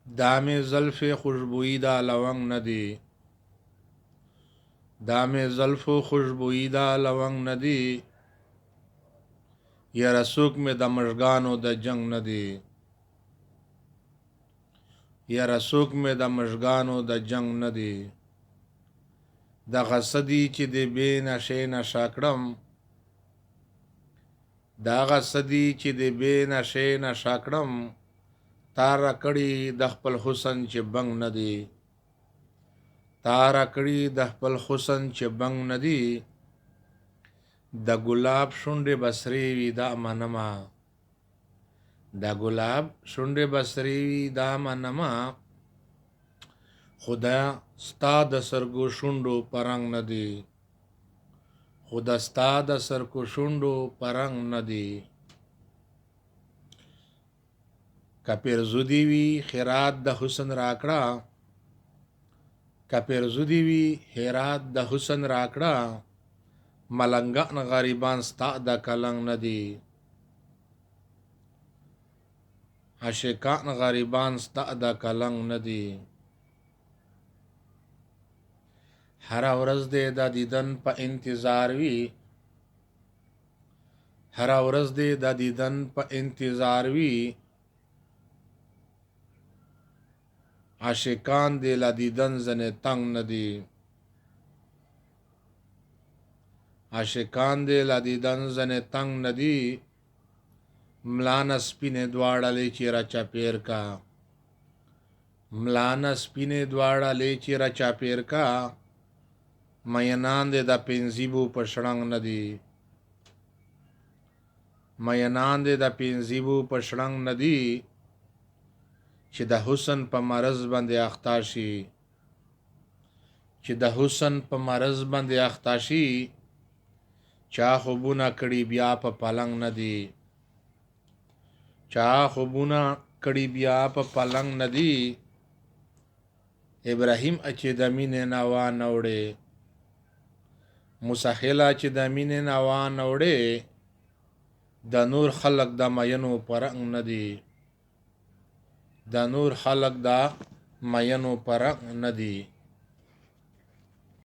دام زلف خوشبوئی دا لونگ ندی دام زلف خوشبوئی دا لونگ ندی یا رسوک میں دا مشگانو دا جنگ ندی یا رسوک میں دا مشگانو دا جنگ ندی دا غصدی چی دی بے نشے نشاکڑم دا غصدی چی دی بے نشے نشاکڑم تارا کڑی د خپل حسن چې بنګ ندی تارا کړي د خپل حسن چې بنګ ندی د ګلاب شونډې بسری وی دا منما د ګلاب شونډې بسری وی دا منما خدا ستا د سرګو شونډو پرنګ ندی خدا ستا د سرګو شونډو پرنګ ندی کپیر زودی وی خیرات د حسن راکړه کپیر زودی وی خیرات د حسن راکړه ملنګان غریبان ستا د کلنګ ندی عاشقان غریبان ستا د کلنګ ندی هر ورځ دې د دیدن په انتظار وی هر ورځ دې د دیدن په انتظار وی عاشقان دی لدیدن زنه تنگ ندی عاشقان دی لدیدن زنه تنگ ندی ملانا سپینه دواړه چې را چاپیر کا ملانا سپینه دواړه چې را چاپیر کا مینان دی د پنځیبو په شړنګ ندی مینان دی د پنځیبو په شړنګ ندی چې د حسن په مرض باندې اخته شي چې د حسن په مرض باندې اخته شي چا خوبونه کړي بیا په پلنګ ندی چا خوبونه کړي بیا په پلنګ ندی ابراهیم چې د مینې نوا نوړې مسخلا چې د مینې نوا نوړې د نور خلق د مینو پرنګ ندی د نور خلق دا مینو پرنګ ندی